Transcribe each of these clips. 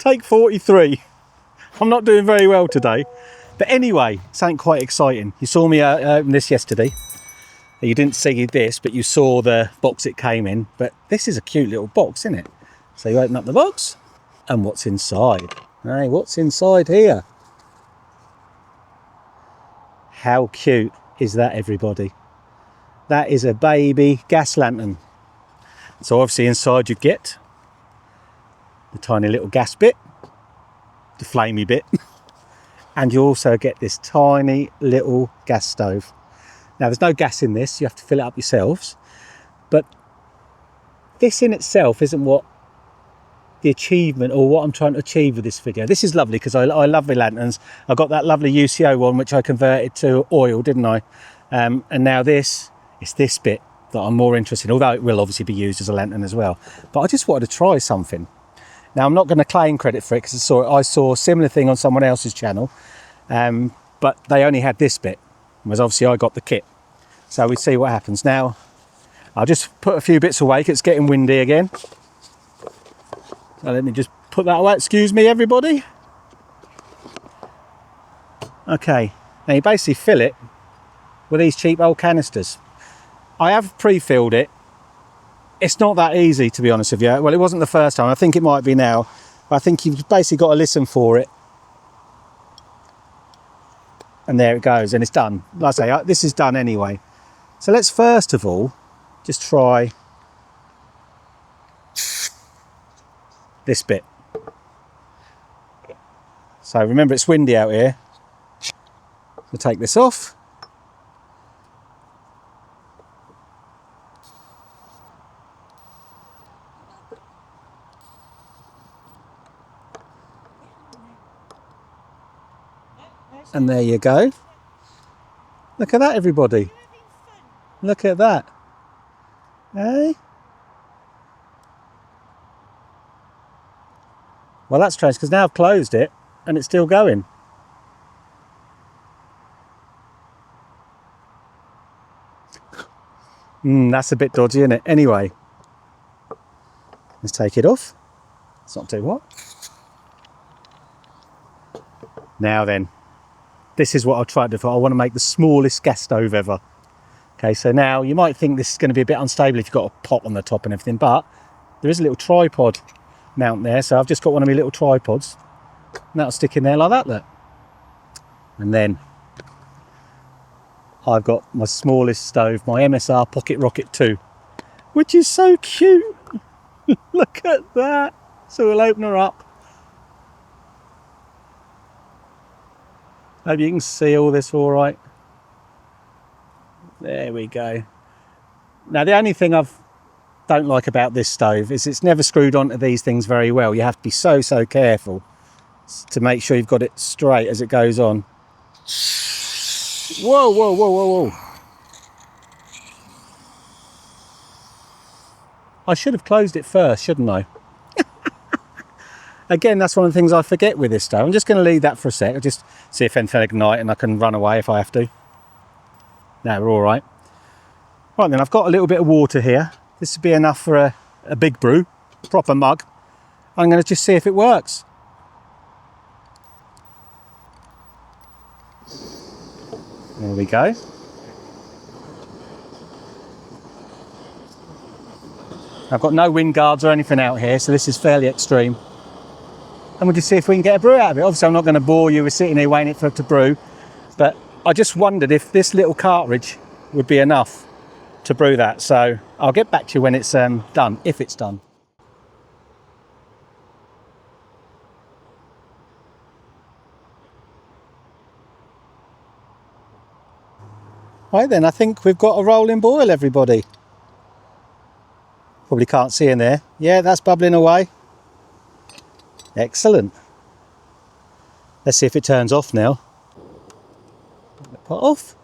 Take 43. I'm not doing very well today. But anyway, something quite exciting. You saw me open this yesterday. You didn't see this, but you saw the box it came in. But this is a cute little box, isn't it? So you open up the box, and what's inside? Hey, what's inside here? How cute is that, everybody? That is a baby gas lantern. So obviously inside you get the tiny little gas bit, the flamey bit, and you also get this tiny little gas stove. Now there's no gas in this, you have to fill it up yourselves, but this in itself isn't what the achievement or what I'm trying to achieve with this video. This is lovely because I love the lanterns. I got that lovely UCO one which I converted to oil, didn't I? And now it's this bit that I'm more interested in, although it will obviously be used as a lantern as well. But I just wanted to try something. Now I'm not going to claim credit for it because I saw a similar thing on someone else's channel, but they only had this bit, whereas obviously I got the kit. So we see what happens. Now I'll just put a few bits away because it's getting windy again. So let me just put that away. Excuse me, everybody. Okay, now you basically fill it with these cheap old canisters. I have pre-filled it. It's not that easy, to be honest with you. Well, it wasn't the first time. I think it might be now. But I think you've basically got to listen for it. And there it goes, and it's done. Like I say, this is done anyway. So let's first of all just try this bit. So remember, it's windy out here. We'll take this off. And there you go. Look at that, everybody. Look at that. Hey? Well, that's strange because now I've closed it and it's still going. That's a bit dodgy, isn't it? Anyway, let's take it off. Let's not do what. Now then. This is what I've tried to do. I want to make the smallest gas stove ever. Okay, so now you might think this is going to be a bit unstable if you've got a pot on the top and everything, but there is a little tripod mount there. So I've just got one of my little tripods and that'll stick in there like that, look. And then I've got my smallest stove, my MSR Pocket Rocket 2, which is so cute. Look at that. So we'll open her up. Hope you can see all this all right. There we go. Now the only thing I don't like about this stove is it's never screwed onto these things very well. You have to be so careful to make sure you've got it straight as it goes on. Whoa, whoa, whoa, whoa, whoa. I should have closed it first, shouldn't I? Again, that's one of the things I forget with this stove. I'm just going to leave that for a sec. I'll just see if anything ignite and I can run away if I have to. No, we're all right. Right then, I've got a little bit of water here. This would be enough for a big brew, proper mug. I'm going to just see if it works. There we go. I've got no wind guards or anything out here, so this is fairly extreme. And we'll just see if we can get a brew out of it. Obviously, I'm not going to bore you with sitting here waiting for it to brew, but I just wondered if this little cartridge would be enough to brew that. So I'll get back to you when it's done, if it's done. Right then, I think we've got a rolling boil, everybody. Probably can't see in there. Yeah, that's bubbling away. Excellent. Let's see if it turns off now. Pot off.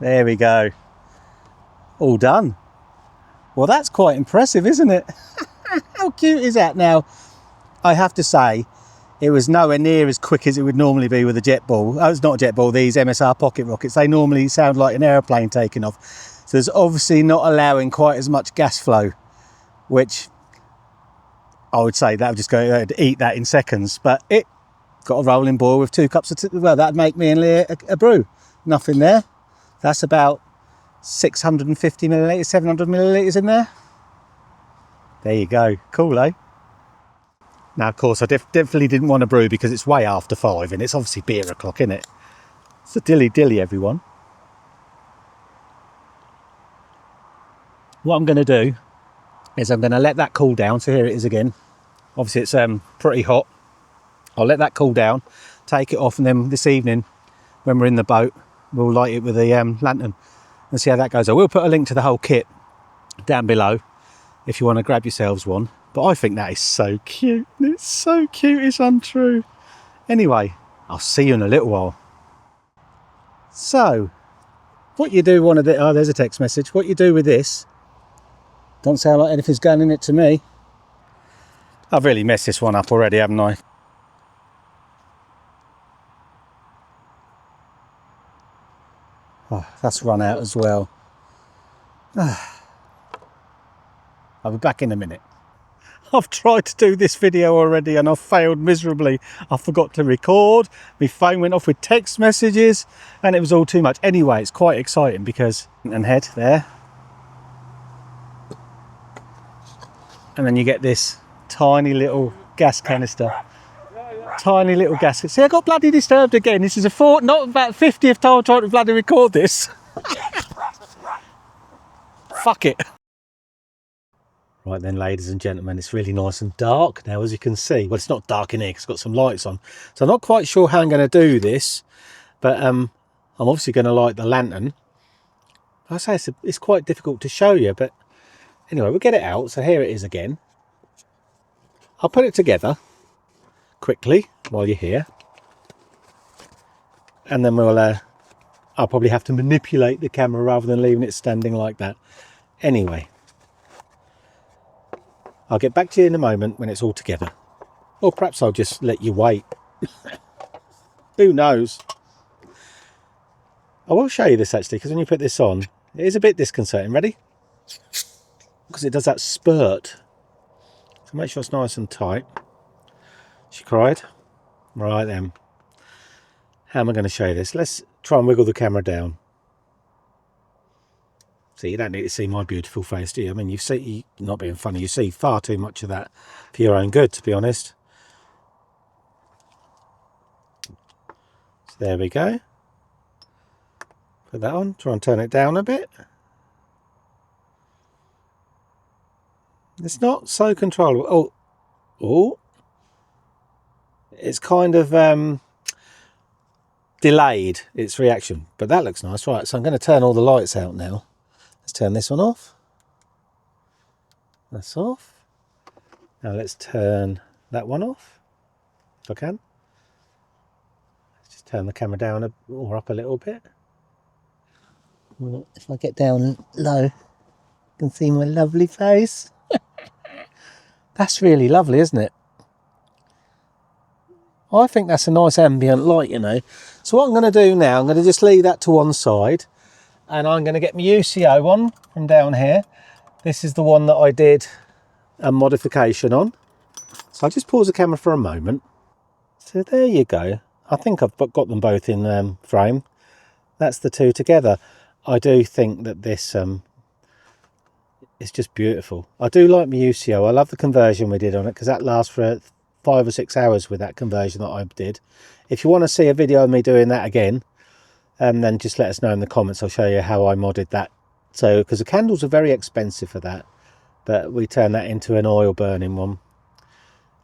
There we go. All done. Well, that's quite impressive, isn't it? How cute is that? Now, I have to say, it was nowhere near as quick as it would normally be with a jet ball. Oh, it's not a jet ball, these MSR Pocket Rockets. They normally sound like an aeroplane taking off. So there's obviously not allowing quite as much gas flow which I would say that would just go eat that in seconds. But it got a rolling boil with 2 cups of well, that'd make me and Leah a brew. Nothing there. That's about 650 millilitres, 700 millilitres in there. There you go. Cool, eh? Now, of course, I definitely didn't want to brew because it's way after 5 and it's obviously beer o'clock, isn't it? So dilly, everyone. What I'm going to do is I'm going to let that cool down. So here it is again. Obviously, it's pretty hot. I'll let that cool down, take it off, and then this evening, when we're in the boat, we'll light it with a lantern and see how that goes. I will put a link to the whole kit down below if you want to grab yourselves one. But I think that is so cute. It's so cute, it's untrue. Anyway, I'll see you in a little while. So, what you do want to do... Oh, there's a text message. What you do with this... Don't sound like anything's going in it to me. I've really messed this one up already, haven't I? Oh, that's run out as well. I'll be back in a minute. I've tried to do this video already and I've failed miserably. I forgot to record, my phone went off with text messages and it was all too much. Anyway, it's quite exciting because... And head there. And then you get this tiny little gas canister. Tiny little gas. See, I got bloody disturbed again. This is not about 50th time trying to bloody record this. Fuck it. Right then, ladies and gentlemen, it's really nice and dark now, as you can see. Well, it's not dark in here because it's got some lights on. So I'm not quite sure how I'm going to do this, but I'm obviously going to light the lantern. I say it's quite difficult to show you, but anyway, we'll get it out. So here it is again. I'll put it together quickly while you're here. And then I'll probably have to manipulate the camera rather than leaving it standing like that. Anyway, I'll get back to you in a moment when it's all together. Or perhaps I'll just let you wait. Who knows? I will show you this actually, because when you put this on, it is a bit disconcerting. Ready? Because it does that spurt. So make sure it's nice and tight. She cried. Right then. How am I going to show you this? Let's try and wiggle the camera down. See, you don't need to see my beautiful face, do you? I mean, you're not being funny, you see far too much of that for your own good, to be honest. So there we go. Put that on, try and turn it down a bit. It's not so controllable. Oh. It's kind of delayed, its reaction. But that looks nice. Right, so I'm going to turn all the lights out now. Let's turn this one off. That's off. Now let's turn that one off, if I can. Let's just turn the camera down or up a little bit. Well, if I get down low, you can see my lovely face. That's really lovely, isn't it? I think that's a nice ambient light, you know. So what I'm going to do now, I'm going to just leave that to one side. And I'm going to get my UCO one from down here. This is the one that I did a modification on. So I'll just pause the camera for a moment. So there you go. I think I've got them both in frame. That's the two together. I do think that this is just beautiful. I do like my UCO. I love the conversion we did on it because that lasts for 5 or 6 hours with that conversion that I did. If you want to see a video of me doing that again, then just let us know in the comments. I'll show you how I modded that. So, because the candles are very expensive for that, but we turn that into an oil burning one.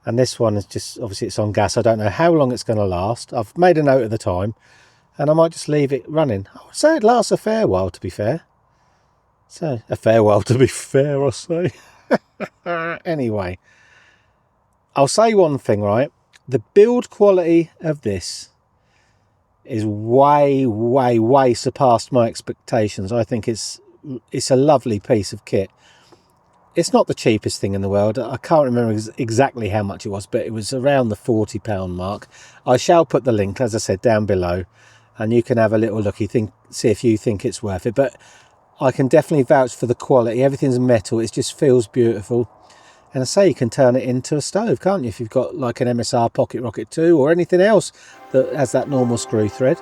And this one is just, obviously it's on gas. I don't know how long it's going to last. I've made a note of the time and I might just leave it running. I would say it lasts a fair while, to be fair. So, a fair while, to be fair, I say. Anyway, I'll say one thing, right? The build quality of this is way surpassed my expectations. I think it's a lovely piece of kit. It's not the cheapest thing in the world. I can't remember exactly how much it was, but it was around the £40 mark. I shall put the link, as I said, down below, and you can have a little look. See if you think it's worth it. But I can definitely vouch for the quality. Everything's metal, it just feels beautiful. And I say you can turn it into a stove, can't you, if you've got like an MSR Pocket Rocket 2 or anything else that has that normal screw thread.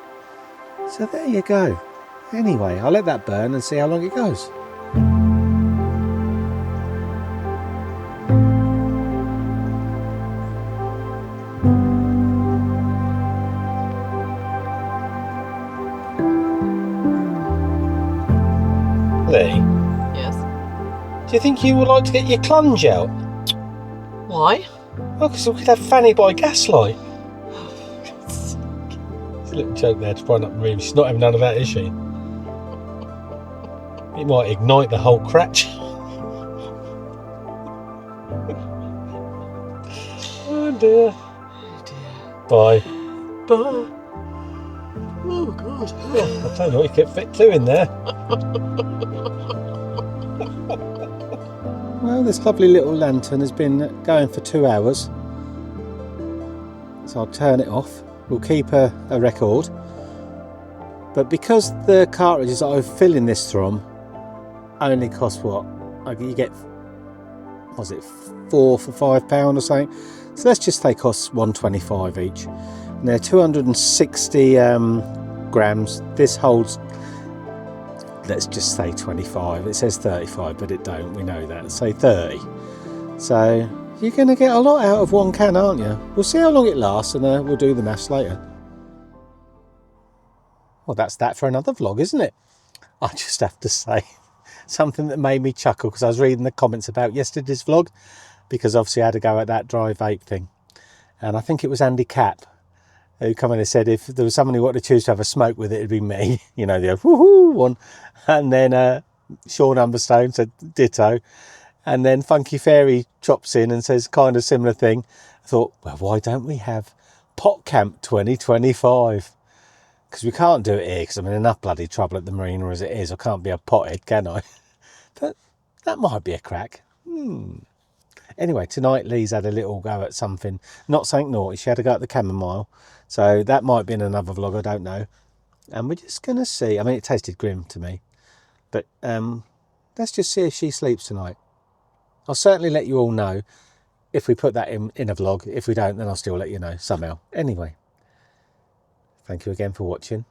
So there you go. Anyway, I'll let that burn and see how long it goes. Lee? Yes? Do you think you would like to get your clunge out? Why? Well, because we could have Fanny by gaslight. It's a little joke there to brighten up the room. She's not having none of that, is she? It might ignite the whole crotch. Oh dear. Oh dear. Bye. Bye. Oh God. I tell you what, you kept fit two in there. Well, this lovely little lantern has been going for 2 hours. So I'll turn it off. We'll keep a record. But because the cartridges that I fill in this from only cost what? You get, was it 4 for £5 or something? So let's just say costs £1.25 each. And they're 260 grams. This holds, let's just say 25. It says 35, but it don't. We know that. Say 30. So you're going to get a lot out of one can, aren't you? We'll see how long it lasts, and we'll do the maths later. Well, that's that for another vlog, isn't it? I just have to say something that made me chuckle, because I was reading the comments about yesterday's vlog, because obviously I had to go at that dry vape thing. And I think it was Andy Capp who come in and said if there was someone who wanted to choose to have a smoke with it, it'd be me. You know, the woohoo one. And then Sean Umberstone said ditto. And then Funky Fairy chops in and says kind of similar thing. I thought, well, why don't we have Pot Camp 2025? Because we can't do it here, because I'm in enough bloody trouble at the marina as it is. I can't be a pothead, can I? But that might be a crack. Anyway, tonight Lee's had a little go at something. Not something naughty. She had to go at the chamomile. So that might be in another vlog, I don't know. And we're just going to see. I mean, it tasted grim to me. But let's just see if she sleeps tonight. I'll certainly let you all know if we put that in a vlog. If we don't, then I'll still let you know somehow. Anyway, thank you again for watching.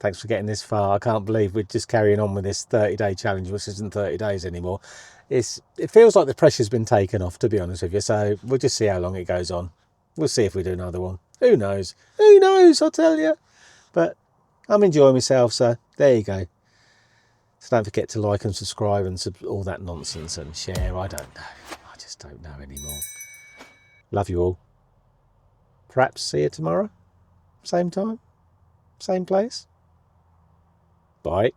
Thanks for getting this far. I can't believe we're just carrying on with this 30-day challenge, which isn't 30 days anymore. It feels like the pressure's been taken off, to be honest with you. So we'll just see how long it goes on. We'll see if we do another one. Who knows? Who knows, I'll tell you. But I'm enjoying myself, so there you go. So don't forget to like and subscribe and all that nonsense and share. I don't know. I just don't know anymore. Love you all. Perhaps see you tomorrow. Same time. Same place. Bye.